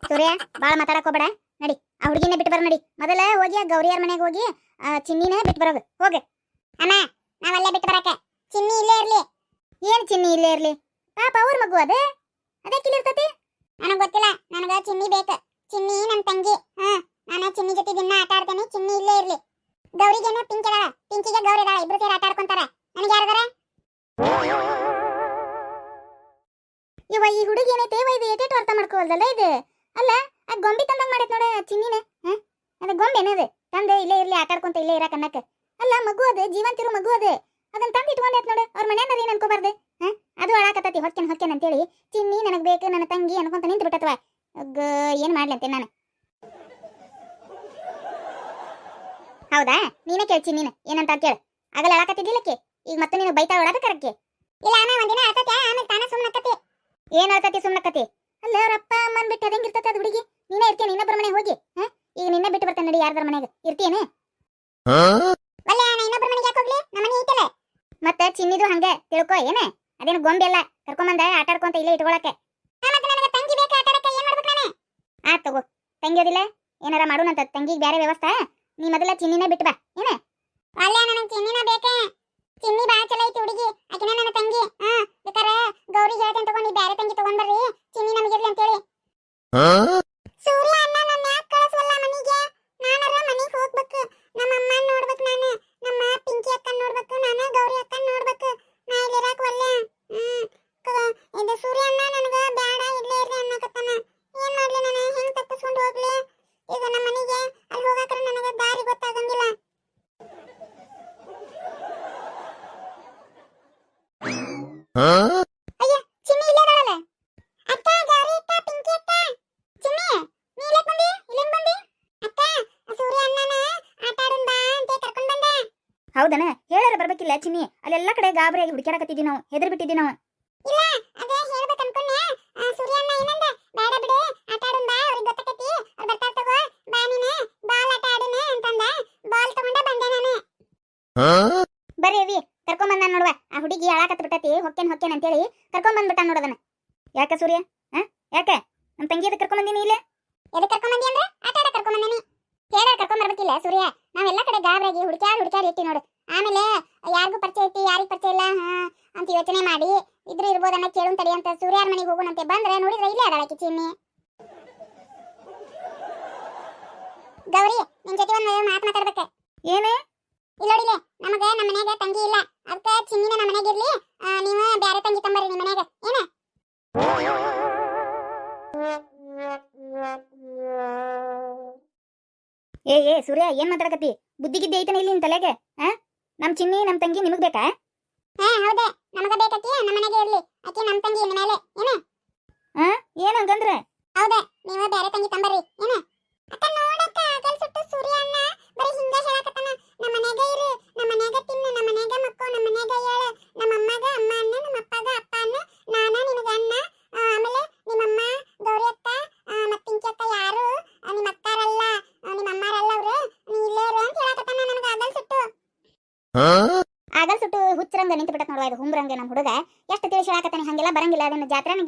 ಸೂರ್ಯ ಬಾಳ ಮಾತಾಡಕ್ ಹೋಗ್ಬೇಡ. ನಡಿ ಆ ಹುಡುಗಿನೇ ಬಿಟ್ಟು ಬರ. ನಡಿ ಮೊದಲ ಹೋಗಿ ಆ ಗೌರಿಯರ್ ಮನೆಗೆ ಹೋಗಿ ಚಿನ್ನಿನೇ ಬಿಟ್ಟು ಬರೋದು. ಹೋಗ ಅಮ್ಮ, ನಾವಲ್ಲೇ ಬಿಟ್ಟು ಬರಕ. ಚಿನ್ನಿ ಇಲ್ಲೇ ಇರ್ಲಿ. ಏನ್ ಚಿನ್ನಿ ಇಲ್ಲೇ ಇರ್ಲಿ? ಪಾಪ ಅವ್ರ ಮಗು ಅದೇ ಕಿಲಿರ್ತತಿ. ನನಗ್ ಗೊತ್ತಿಲ್ಲ, ನನಗ ಚಿನ್ನಿ ಬೇಕು. ಚಿನ್ನಿ ನಮ್ ತಂಗಿ. ನಾನು ಚಿನ್ನಿ ಜೊತೆ ದಿನ ಆಟ ಆಡ್ತೇನೆ. ಚಿನ್ನಿ ಇಲ್ಲೇ ಇರ್ಲಿ. ಗೌರಿಗೇನು ಪಿಂಕ್ ಅದಾಳ, ಪಿಂಕಿಗೆ ಗೌರಿ ಅದಾಳ. ಇಬ್ರು ಸೇರಿ ಆಟ ಆಡ್ಕೊಂತಾರ. ನನಗೆ ಯಾರದಾರ? ಇವ ಈ ಹುಡುಗಿ ಏನೈತೆ ಇದು ಏಟೇಟು ಅರ್ಥ ಮಾಡ್ಕೋವಲ್ದಲ್ಲ ಇದು. ಅಲ್ಲ ಆ ಗೊಂಬಿ ತಂದಂಗ್ ಮಾಡೈತ್ ನೋಡ ಚಿನ್ನಿನ. ಅದ ಗೊಂಬೆ ಏನದು ತಂದೆ ಇಲ್ಲೇ ಇರ್ಲಿ ಆಟ ಆಡ್ಕೊಂತ ಇಲ್ಲೇ ಇರಾಕ ಅನ್ನಕ. ಅಲ್ಲ ಮಗು ಅದು, ಜೀವಂತಿರೋ ಮಗು ಅದು. ಅದನ್ನ ತಂದು ಇಟ್ಕೊಂಡೈತ್ ನೋಡು. ಅವ್ರ ಮನ್ಯಾನ ಏನ್ ಅನ್ಕೋಬಾರ್ದು. ಅದು ಅಳಾಕತ್ತತಿ ಹೊಕ್ಕೇನ್ ಅಂತೇಳಿ. ಚಿನ್ನಿ ನನಗ್ ಬೇಕು, ನನ್ನ ತಂಗಿ ಅನ್ಕೊಂತ ನಿಂತು ಬಿಟ್ಟತ್ವ. ಏನ್ ಮಾಡ್ಲಿ ಅಂತೇನೆ ನಾನು. ಹೌದಾ, ನೀನೇ ಕೇಳಿ ಚಿನ್ನಿನ ಏನಂತ ಕೇಳು. ಆಗಲ್ಲ ಅಳಾಕತ್ತಿದ್ದಿಲ್ಲಕ್ಕೆ, ಈಗ ಮತ್ತೆ ನೀನು ಬೈತಾ ಓಡಾದ ಕರಕ್ಕೆ. ಇಲ್ಲ ಆಮೇಲೆ ಒಂದಿನ ಅಳ್ತತಿ, ಆಮೇಲೆ ತಾನ ಸುಮ್ಮನಕ್ಕತಿ. ಏನ್ ಅಳ್ತತಿ ಸುಮ್ಮನಕ್ಕತಿ? ಅಲ್ಲ ಅವ್ರ ಅಪ್ಪ ಅಮ್ಮನ್ ಬಿಟ್ಟು ಅದಂಗಿರ್ತತಿ ಅದು ಹುಡುಗಿ. ನೀನೇ ಇರ್ತೀನಿ ಇನ್ನೊಬ್ಬರ ಮನೆಗೆ ಹೋಗಿ. ಈಗ ನಿನ್ನೆ ಬಿಟ್ಟು ಬರ್ತೇನೆ. ನಡಿ ಯಾರ್ದಾರ ಮನೆಗೆ ಇರ್ತೀಯೇನೆ? ಇನ್ನೊಬ್ಬರ ಮನೆಗೆ ಯಾಕೆ ಹೋಗ್ಲಿ? ನಮ್ಮನೆ ಐತಲ್ಲ. ಮತ್ತೆ ಚಿನ್ನಿದು ಹಂಗೆ ತಿಳ್ಕೊ. ಏನೇ ಅದೇನು ಗೊಂಬೆ ಎಲ್ಲ ಕರ್ಕೊಂಬಂದ ಆಟ ಆಡ್ಕೊಂತ ಇಲ್ಲೇ ಇಟ್ಕೊಳಕ್ಕೆ. ತಂಗಿ ಬೇಕಾ ಆಟ ಆಡಕ್ಕೆ? ಏನ್ ಮಾಡ್ಬೇಕು ನಾನು? ಆತ್ ತಗೋ, ತಂಗಿ ಓದಿಲ್ಲ ಏನಾರ ಮಾಡೋಣಂತ. ತಂಗಿಗೆ ಬೇರೆ ವ್ಯವಸ್ಥೆ. ನೀ ಮೊದಲ ಚಿನ್ನಿನೇ ಬಿಟ್ಟು ಬಾ. ಏನ ಅಲ್ಲ, ನನಗೆ ಚಿನ್ನಿನ ಬೇಕೆ. ಚಿನ್ನಿ ಬಾ ಚಲೋ ಐತಿ ಹುಡುಗಿ. ಆಕಿನ ನನ್ನ ತಂಗಿ. ಬೇಕಾರೆ ಗೌರಿ ಹೇಳ್ತೇನೆ ತಗೊಂಡು ಬೇರೆ ತಂಗಿ ತಗೊಂಡ್ ಬರ್ರಿ. ಚಿನ್ನಿ ನಮಗಿರ್ಲಿ ಅಂತೇಳಿ. ಸೂರ್ಯ ಅಣ್ಣ ನನ್ನ ಯಾಕೆ ಕಳಿಸವಲ್ಲ ಮನೆಗೆ? ನಾನರ ಮನೆಗೆ ಹೋಗ್ಬೇಕು. ನಮ್ಮ ಅಮ್ಮ ನೋಡ್ಬೇಕು ನಾನು. ನಮ್ಮ ಪಿಂಕಿ ಅಕ್ಕನ ನೋಡ್ಬೇಕು ನಾನು. ಗೌರಿ ಅಕ್ಕನ ನೋಡ್ಬೇಕು. ನಾ ಇಲ್ಲಿ ಇರಾಕ ಒಲ್ಲೆ. ಇದು ಸೂರ್ಯ ಅಣ್ಣ ನನಗೆ ಬೇಡ ಇಲ್ಲೇ ಇರ್ಲಿ ಅನ್ನಕತ್ತಾನ. ಏನ್ ಮಾಡ್ಲಿ ನಾನು? ಹೆಂಗ್ ತಪ್ಪಿಸ್ಕೊಂಡು ಹೋಗ್ಲಿ ಈಗ ನಮ್ಮ ಮನೆಗೆ? ಅಲ್ಲಿ ಹೋಗಾಕ್ರೆ ನನಗೆ ದಾರಿ ಗೊತ್ತಾಗಂಗಿಲ್ಲ. ಅಯ್ಯ, ಚಿನ್ನಿ ಇಲ್ಲೇ ಇದಾಳಲ್ಲ. ಅಕ್ಕ, ಗೌರಿ ಅಕ್ಕ, ಪಿಂಕಿ ಅಕ್ಕ. ಚಿನ್ನಿ ನೀ ಇಲ್ಲೇ ಬಂದಿ? ಇಲ್ಲೇನ್ ಬಂದಿ? ಅಕ್ಕ, ಸೂರ್ಯ ಅಣ್ಣನ ಆಟ ಆಡೋಣ ಬಾ ಅಂತ ಕರ್ಕೊಂಡ್ ಬಂದೆ. ಹೌದನ? ಹೇಳಾರ ಬರ್ಬೇಕಿಲ್ಲ ಚಿನ್ನಿ. ಅಲ್ಲೆಲ್ಲ ಕಡೆ ಗಾಬರಿಯಾಗಿ ಹುಡುಕ್ಯಾಡಕತ್ತಿದ್ವಿ ನಾವು. ಹೆದರ್ ಬಿಟ್ಟಿದ್ವಿ ನಾವು. ಇಲ್ಲ ಅದೇ ಹೇಳ್ಬೇಕು ಅನ್ಕೊಂಡೆ. ಸೂರ್ಯ ಅಣ್ಣ ಏನಂದ? ಬೇಡ ಬಿಡು, ಆಟ ಆಡೋಣ ಬಾ, ಅವ್ರಿಗೆ ಗೊತ್ತಾಕತಿ, ಅವ್ರು ಬರ್ತಾರ ತಗೋ, ಬಾ ನೀನು ಬಾಲ್ ಆಟ ಆಡೋಣ ಅಂತಂದ. ಬಾಲ್ ತಗೊಂಡ ಬಂದೆ ನಾನು. ಬರ್ರಿ ಅವಿ, ಕರ್ಕೊಂಡ್ ಬಂದ ನೋಡುವ. ಆ ಹುಡುಗಿ ಅಳಾಕತ್ ಬಿಟ್ಟತಿ. ಹೊಕ್ಕೇನ್ ಅಂತೇಳಿ ಕರ್ಕೊಂಡ್ ಬಂದ್ಬಿಟ್ಟ ನೋಡದನ. ಯಾಕ ಸೂರ್ಯ? ಯಾಕೆ ನಮ್ ತಂಗಿ ಎದಕ್ಕೆ ಕರ್ಕೊಂಡ್ ಬಂದಿನಿ? ಇಲ್ಲೇ ಎದಕ್ಕೆ ಕರ್ಕೊಂಡ್ ಬಂದಿ ಅಂದ್ರೆ ಆಟ ಆಡ ಕರ್ಕೊಂಡ್ ಬಂದಿನಿ. ಹೇಳ ಕರ್ಕೊಂಡ್ ಬರ್ಬೇಕಿಲ್ಲ ಸೂರ್ಯ. ನಾವೆಲ್ಲ ಕಡೆ ಗಾಬರಿಯಾಗಿ ಹುಡುಕ್ಯಾಡಿ ಇಟ್ಟಿ ನೋಡು. ಆಮೇಲೆ ಯಾರಿಗೂ ಪರಿಚಯ ಐತಿ ಯಾರಿಗೂ ಪರಿಚಯ ಇಲ್ಲ ಅಂತ ಯೋಚನೆ ಮಾಡಿ ಇದ್ರೆ ಇರ್ಬೋದನ್ನ ಕೇಳುನ್ ತಡಿ ಅಂತ ಸೂರ್ಯಾರ ಮನೆಗೆ ಹೋಗೋಣಂತೆ ಬಂದ್ರೆ ನೋಡಿದ್ರೆ ಇಲ್ಲೇ ಅದಾಳಕಿ ಚಿನ್ನಿ. ಗೌರಿ, ನಿನ್ ಜೊತೆ ಒಂದು ಮಾತು ಮಾತಾಡ್ಬೇಕು. ಏನೇ? ಇಲ್ಲೋಡಿಲೆ, ನಮಗ ನಮ್ಮ ಮನ್ಯಾಗ ತಂಗಿ ಇಲ್ಲ. ಅದಕ್ಕೆ ಚಿನ್ನಿನ ನಮ್ಮ ಮನೆಗೆ ಇರ್ಲಿ. ನೀವು ಬೇರೆ ತಂಗಿ ತಂಬರ್ರಿ ನಿಮ್ಮ ಮನ್ಯಾಗ. ಏನ? ಏ ಸೂರ್ಯ, ಏನ್ ಮಾತಾಡಕತ್ತಿ? ಬುದ್ಧಿಗಿದ್ದೆ ಐತನ ಇಲ್ಲಿ ನಿನ್ ತಲೆಗೆ? ನಮ್ ಚಿನ್ನಿ ನಮ್ ತಂಗಿ ನಿಮಗ್ ಬೇಕಾ? ಹೌದೇ, ನಮಗ ಬೇಕಿ. ನಮ್ಮ ಮನೆಗೆ ಇರ್ಲಿ. ಆಕಿ ನಮ್ ತಂಗಿ ಇನ್ ಮೇಲೆ. ಏನ ಏನ್ ಹಂಗಂದ್ರೆ? ಹೌದೇ, ನೀವು ಬೇರೆ ತಂಗಿ ತಂಬರ್ರಿ. ಏನ? ಅಕ್ಕ ನೋಡಕ್ಕ, ಆಗಲ್ ಸುಟ್ಟು ಸೂರ್ಯ ಅಣ್ಣ ಬರೀ ಹಿಂಗ ಹೇಳಕತ್ತಾನ. ನಮ್ಮ ಮನೆಗ ಇರು, ನಮ್ಮ ಮನೆಗ ತಿನ್ನು, ನಮ್ಮ ಮನೆಗ ಮಕ್ಕೋ, ನಮ್ಮ ಮನೆಗ ಹೇಳು. ನಮ್ಮ ಅಮ್ಮಗ ಅಮ್ಮ ಅನ್ನ, ನಮ್ಮ ಅಪ್ಪಗ ಅಪ್ಪ ಅನ್ನ, ನಾನ ನಿನಗ ಅನ್ನ. ಆಮೇಲೆ ನಿಮ್ಮಮ್ಮ ಗೌರಿ ಅಕ್ಕ ಮತ್ತ ಪಿಂಕಿ ಅಕ್ಕ ಯಾರು ನಿಮ್ಮ ಅಕ್ಕಾರಲ್ಲ, ನಿಮ್ಮ ಅಮ್ಮಾರಲ್ಲ ಅವ್ರು. ನೀ ಇಲ್ಲೇ ಇರು ಅಂತ ಹೇಳಕತ್ತಾನ. ನನಗ ಆಗಲ್ ಸುಟ್ಟು ಹುಚ್ಚರಂಗ ನಿಂತು ಬಿಟ್ಟತ್ ನೋಡುವ. ಇದು ಹುಂಬ್ರಂಗ ನಮ್ಮ ಹುಡುಗ ಎಷ್ಟು ತಿಳಿಸಿ ಹೇಳಕತ್ತಾನೆ. ಹಂಗೆಲ್ಲ ಬರಂಗಿಲ್ಲ. ಅದನ್ನ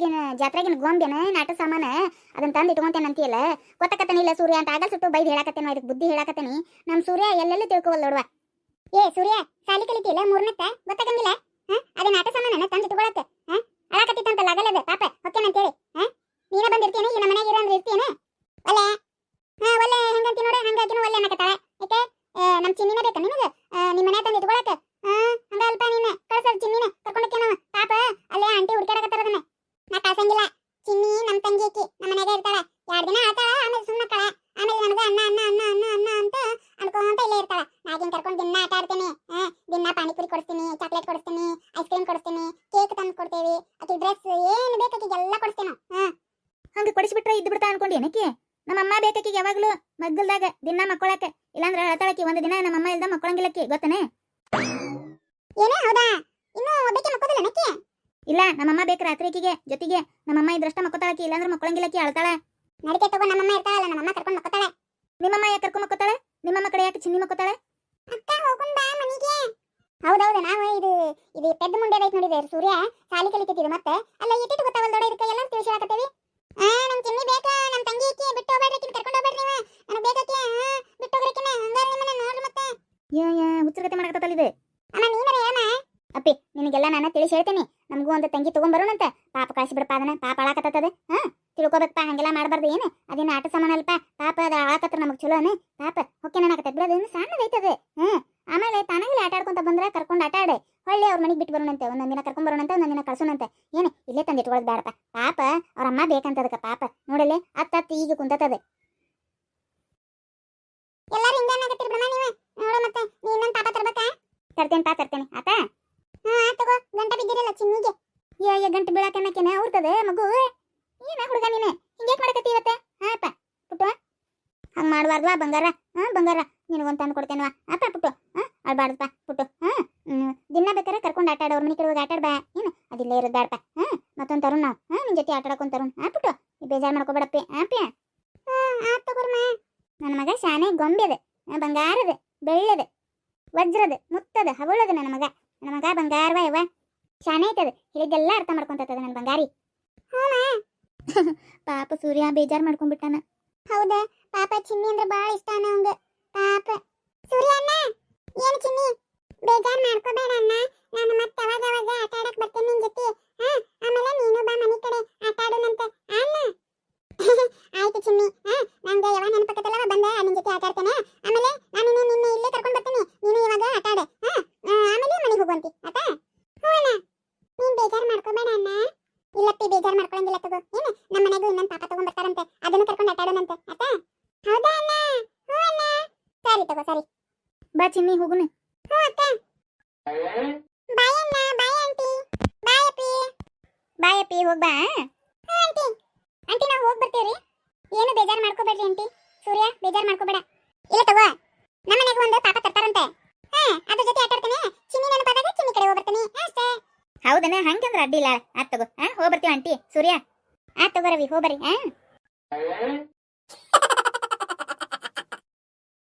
ಜಾತ್ರೆಗಿನ ಗೊಂಬೆನ ನಾಟ ಸಾಮಾನ ಅದನ್ನ ತಂದು ಇಟ್ಕೊಂತೇನೆ ಅಂತೀಯಲ್ಲ. ಗೊತ್ತಾಕತ್ತಾನಿಲ್ಲ ಸೂರ್ಯ ಅಂತ ಆಗಲ್ ಸುಟ್ಟು ಬೈದು ಹೇಳಕತ್ತೇನೆ. ಇದಕ್ಕೆ ಬುದ್ಧಿ ಹೇಳಕತ್ತೇನೆ. ನಮ್ಮ ಸೂರ್ಯ ಎಲ್ಲೆಲ್ಲಿ ತಿಳ್ಕೊವಲ್ ನೋಡುವ. ಏ ಸೂರ್ಯ, ಸಾಲಿ ಕಲಿತಿಲ್ಲ ಮೂರ್ನತ್ತ? ಗೊತ್ತಾಗಂಗಿಲ್ಲ? ಅದೇ ನಾಟ ಸಾಮಾನ ತಂದು ಇಟ್ಕೊಳತ್ತೆ. ಅಳಾಕತ್ತಿತ್ತಂತಲ್ಲ ಆಗಲ್ಲದ ಪಾಪ ಹೊಕ್ಕೇನಂತೇಳಿ. ನೀನೇ ಬಂದಿರ್ತೀಯನ? ಈ ನಮ್ಮ ಮನೆಗೆ ಇರೋ ಅಂದ್ರೆ ಇರ್ತೀಯನ? ಒಲ್ಲೆ ಒಲ್ಲೆ ಹೆಂಗಂತಿ ನೋಡಿ. ಹಂಗಾಕಿನೂ ಒಲ್ಲೆ ಅನ್ನಕತ್ತಾಳ. ಯಾಕೆ? ನಮ್ಮ ಚಿನ್ನಿನ ಬೇಕಾ ನಿನಗ? ನಿಮ್ಮ ಮನೆ ತಂದು ಇಟ್ಕೊಳಕ್ಕೆ? ಹಂಗ ಅಲ್ಪ ನೀನು ಕಳ್ಸಲ್ ಚಿನ್ನಿನ ಕರ್ಕೊಂಡಕ್ಕೆ ನಾವು. ಪಾಪ ಅಲ್ಲೇ ಆಂಟಿ ಹುಡುಕಾಡಕತ್ತಾರ ಅದನ್ನ. ನಾ ಕಳ್ಸಂಗಿಲ್ಲ. ಚಿನ್ನಿ ನಮ್ ತಂಗಿ ಆಕಿ ನಮ್ಮ ಮನೆಗೆ ಇರ್ತಾಳ. 2 ದಿನ ಆತಾಳ, ಆಮೇಲೆ ಸುಮ್ಮನಕ್ಕಾಳ. ಆಮೇಲೆ ನನಗ ಅನ್ನ ಅನ್ನ ಅನ್ನ ಅನ್ನ ಅನ್ನ ಅಂತ ಅನ್ಕೊಂತ ಇಲ್ಲೇ ಇರ್ತಾಳ. ನಾಗಿನ್ ಕರ್ಕೊಂಡು ದಿನ ಆಟ ಆಡ್ತೀನಿ. ದಿನ ಪಾನಿಪುರಿ ಕೊಡಿಸ್ತೀನಿ, ಚಾಕ್ಲೇಟ್ ಕೊಡಿಸ್ತೀನಿ, ಐಸ್ ಕ್ರೀಮ್ ಕೊಡಿಸ್ತೀನಿ, ಕೇಕ್ ತಂದು ಕೊಡ್ತೇವಿ. ಆಕಿ ಡ್ರೆಸ್ ಏನು ಬೇಕು ಆಕಿಗೆಲ್ಲ ಕೊಡಿಸ್ತೇನೆ. ಹಂಗ ಕೊಡಿಸ್ಬಿಟ್ರೆ ಇದ್ದು ಬಿಡ್ತಾ ಅನ್ಕೊಂಡೇನಕಿ? ನಮ್ಮ ಅಮ್ಮ ಬೇಕಾಕಿಗೆ ಯಾವಾಗ್ಲೂ ಮಗ್ಗಲ್ದಾಗ ದಿನ ಮಕ್ಕಳಕ್ಕೆ. ಇಲ್ಲಾಂದ್ರೆ ಅಳತಾಳಕಿ. ಒಂದು ದಿನ ನಮ್ಮ ಅಮ್ಮ ಇಲ್ದ ಮಕ್ಕಳಂಗಿಲ್ಲಕ್ಕಿ. ಗೊತ್ತನೇ? ಏನೇ? ಹೌದಾ? ಇನ್ನು ಒಬ್ಬಕ್ಕೆ ಮಕ್ಕೋದಿಲ್ಲ ನಕ್ಕಿ? ಇಲ್ಲ, ನಮ್ಮಮ್ಮ ಬೇಕು ರಾತ್ರಿಕಿಗೆ ಜೊತೆಗೆ. ನಮ್ಮಮ್ಮ ಇದ್ರಷ್ಟ ಮಕ್ಕೋತಾಳಕಿ. ಇಲ್ಲಾಂದ್ರೆ ಮಕ್ಕಳಂಗಿಲ್ಲಕ್ಕಿ. ಅಳ್ತಾಳ. ನಡಿಕೆ ತಗೋ, ನಮ್ಮಮ್ಮ ಇರ್ತಾಳಲ್ಲ, ನಮ್ಮಮ್ಮ ಕರ್ಕೊಂಡು ಮಕ್ಕೋತಾಳೆ. ನಿಮ್ಮಮ್ಮ ಯಾಕೆ ಕರ್ಕೊಂಡು ಮಕ್ಕೋತಾಳೆ? ನಿಮ್ಮಮ್ಮ ಕಡೆ ಯಾಕೆ ಚಿನ್ನಿ ಮಕ್ಕೋತಾಳೆ? ಅಕ್ಕ ಹೋಗೋಣ ಬಾ ಮನೆಗೆ. ಹೌದೌದು, ನಾವು ಇದು ಪೆದ್ದ ಮುಂಡೆ ಐತ್ ನೋಡಿದೆ ಸೂರ್ಯ. ಸಾಲಿ ಕಲಿತಿದ್ದೀವಿ ಮತ್ತೆ. ಅಲ್ಲ ಇಟ್ಟಿಟ್ಟು ಗೊತ್ತಾವಲ್ ದೊಡ್ಡ ಇದಕ್ಕೆ ಎಲ್ಲ ತಿಳಿಸಿ ಹಾಕತ್ತೇವಿ. ನಮ್ ಚಿನ್ನಿ ಬೇಕಾ, ನಮ್ ತಂಗಿ ನಿನಗೆಲ್ಲ ನಾನು ತಿಳಿಸಿ ಹೇಳ್ತೀನಿ. ನಮಗೂ ಒಂದು ತಂಗಿ ತಗೊಂಬರೋಣಂತ. ಪಾಪ ಕಳಿಸಿಬಿಡಪ್ಪ ಅದನ್ನ, ಪಾಪ ಅಳಾಕತ್ತದ. ತಿಳ್ಕೊಬೇಕಪ್ಪ, ಹಂಗೆಲ್ಲ ಮಾಡಬಾರ್ದು. ಏನು ಅದೇನು ಆಟ ಸಾಮಾನು ಅಲ್ಪ, ಪಾಪ ಅದ ಅಳಾಕತ್ರ ನಮಗೆ ಚಲೋನೆ. ಪಾಪ ಹೊಕ್ಕೆ ನನಕತ್ತ ಬಿಡೋದು, ಇನ್ನು ಸಣ್ಣದೈತದೆ. ಆಮೇಲೆ ತಾನಾಗಲೇ ಆಟ ಆಡ್ಕೊಂತ ಬಂದ್ರೆ ಕರ್ಕೊಂಡು ಆಟ ಆಡೆ ಹೊಳ್ಳಿ ಅವ್ರ ಮನೆಗೆ ಬಿಟ್ಟು ಬರೋಣಂತೆ. ಒಂದೊಂದಿನ ಕರ್ಕೊಂಡ್ ಬರೋಣಂತೆ, ಒಂದೊಂದಿನ ಕಳ್ಸೋಣಂತೆ. ಏನು ಇಲ್ಲೇ ತಂದಿಟ್ಕೊಳ್ಳೋದು ಬೇಡಪ್ಪ. ಪಾಪ ಅವ್ರ ಅಮ್ಮ ಬೇಕಂತದಕ್ಕ. ಪಾಪ ನೋಡಲೆ ಅತ್ತ ಈಗ ಕುಂತತದೆ. ಎಲ್ಲರೂ ಹಿಂಗೇನಾಗತ್ತೀರಿ ಬ್ರಹ್ಮ ನೀವೇ? ನೋಡು ಮತ್ತೆ ನೀ ಇನ್ನೊಂದು ಪಾಪ ತರ್ಬೇಕಾ? ತರ್ತೇನೆ ಆತ. ತಗೋ, ಗಂಟ ಬಿದ್ದಿರಲ್ಲ ಚಿನ್ನಿಗೆ. ಗಂಟೆ ಬೀಳಾಕನ್ನಕೇನೆ ಅವ್ರ್ತದೆ ಮಗು. ಏನ ಹುಡುಗ ನೀನೆ ಹಿಂಗ್ಯಾಕ್ ಮಾಡಕತ್ತಿ ಇವತ್ತೆ? ಅಪ್ಪ ಪುಟ್ಟು ಹಂಗ್ ಮಾಡಬಾರ್ದವಾ ಬಂಗಾರ. ಬಂಗಾರ ನಿನಗೊಂದು ತಂದು ಕೊಡ್ತೇನವಾ ಅಪ್ಪ ಪುಟ್ಟು. ಅಳ್ಬಾರ್ದಪ್ಪ ಪುಟ್ಟು. ದಿನ ಬೇಕಾರೆ ಕರ್ಕೊಂಡು ಆಟ ಆಡೋರ್ ಮನೆ ಕಡೆ ಹೋಗಿ ಆಟ ಆಡ್ಬಾ. ಏನು ಅದಿಲ್ಲೇ ಇರೋದು ಬೇಡಪ್ಪ. ಮತ್ತೊಂದು ತರುಣ್ ನಾವು ನಿನ್ ಜೊತೆ ಆಟ ಆಡಕೊಂಡ್ ತರುಣ್. ಪುಟ್ಟು ಬೇಜಾರು ಮಾಡ್ಕೋಬೇಡಪ್ಪಿ. ಆಪ್ಯ ನನ್ನ ಮಗ ಶಾನೆ ಗೊಂಬೆದೆ, ಬಂಗಾರದ, ಬೆಳ್ಳದ, ವಜ್ರದ, ಮುತ್ತದ, ಹವಳದ ನನ್ನ ಮಗ ಬಂಗಾರವ ಯವ್ವ. ಶಾನೆ ಐತದ, ಹೇಳಿದ್ದೆಲ್ಲ ಅರ್ಥ ಮಾಡ್ಕೊಂತದ ನನ್ನ ಬಂಗಾರಿ. ಪಾಪ ಸೂರ್ಯ ಬೇಜಾರು ಮಾಡ್ಕೊಂಡ್ಬಿಟ್ಟಾನ. ಹೌದಾ ಪಾಪ, ಚಿನ್ನಿ ಅಂದ್ರೆ ಬಾಳ ಇಷ್ಟ ಅವಂಗ. ಪಾಪ ಸೂರ್ಯ ಅಣ್ಣ, ಏನು ಚಿನ್ನಿ ಬೇಜಾರು ಮಾಡ್ಕೋಬೇಡ ಅಣ್ಣ. ನಾನು ಮತ್ತೆ ಅವಾಗ ಆಟ ಆಡಕ್ ಬರ್ತೇನೆ ನಿನ್ ಜೊತೆ. ಆಮೇಲೆ ನೀನು ಬಾ ಮನೆ ಕಡೆ ಆಟ ಆಡೋಣಂತ ಅಣ್ಣ. ಆಯ್ತು ಚಿನ್ನಿ, ನಂಗೆ ಯಾವ ನೆನಪಕ್ಕದಲ್ಲ ಬಂದೆ ನಿನ್ ಜೊತೆ ಆಟ ಆಡ್ತೇನೆ. ಆಮೇಲೆ ನಾನು ನಿನ್ನೆ ಇಲ್ಲೇ ಕರ್ಕೊಂಡು ಬರ್ತೀನಿ. ನೀನು ಇವಾಗ ಆಟ ಆಡೆ. ಆಮೇಲೆ ಮನೆಗೆ ಹೋಗುವಂತಿ ಆತ. ಹ್ಞೂ ಅಣ್ಣ, ನೀನ್ ಬೇಜಾರು ಮಾಡ್ಕೋಬೇಡ ಅಣ್ಣ. ಇಲ್ಲಪ್ಪಿ ಬೇಜಾರು ಮಾಡ್ಕೊಳಂಗಿಲ್ಲ. ತಗೋ, ಏನು ನಮ್ಮ ಮನೆಗೂ ಇನ್ನೊಂದು ಪಾಪ ತಗೊಂಡ್ ಬರ್ತಾರಂತೆ, ಅದನ್ನು ಕರ್ಕೊಂಡು ಆಟ ಆಡೋಣಂತೆ ಆತ. ಹೌದಾ ಅಣ್ಣ? ಹ್ಞೂ ಅಣ್ಣ. ಸರಿ ತಗೋ, ಸರಿ ಬಾ ಚಿನ್ನಿ ಹೋಗುನು. ಹ್ಞೂ ಅಕ್ಕ. ಬಾಯ್ ಅಣ್ಣ, ಬಾಯ್ ಆಂಟಿ. ಬಾಯ್ ಅಪ್ಪಿ. ಬಾಯ್ ಅಪ್ಪಿ, ಹೋಗ್ಬಾ. ಹ್ಞೂ ಆಂಟಿ. ಆಂಟಿ ನಾವು ಹೋಗಿ ಬರ್ತೀವ್ರಿ. ಏನು ಬೇಜಾರು ಮಾಡ್ಕೋಬೇಡ್ರಿ ಆಂಟಿ. ಸೂರ್ಯ ಬೇಜಾರು ಮಾಡ್ಕೋಬೇಡ. ಇಲ್ಲ ತಗೋ, ನಮ್ಮ ಮನೆಗೂ ಒಂದು ಪಾಪ ತರ್ತಾರಂತೆ. ಅದ್ರ ಜೊತೆ ಆಟ ಆಡ್ತಾನೆ. ಚಿನ್ನಿ ನೆನಪಾದಾಗ ಚಿನ್ನಿ ಕಡೆ ಹೋಗ್ಬರ್ತಾನೆ ಅಷ್ಟೇ. ಹೌದನ? ಹಂಗಂದ್ರೆ ಅಡ್ಡಿಲ್ಲ. ಆತ್ ತಗೋ, ಹೋಗ್ಬರ್ತೀವಿ ಆಂಟಿ. ಸೂರ್ಯ ಆತ್ ತಗೋ ರವಿ, ಹೋಗ್ಬರ್ರಿ.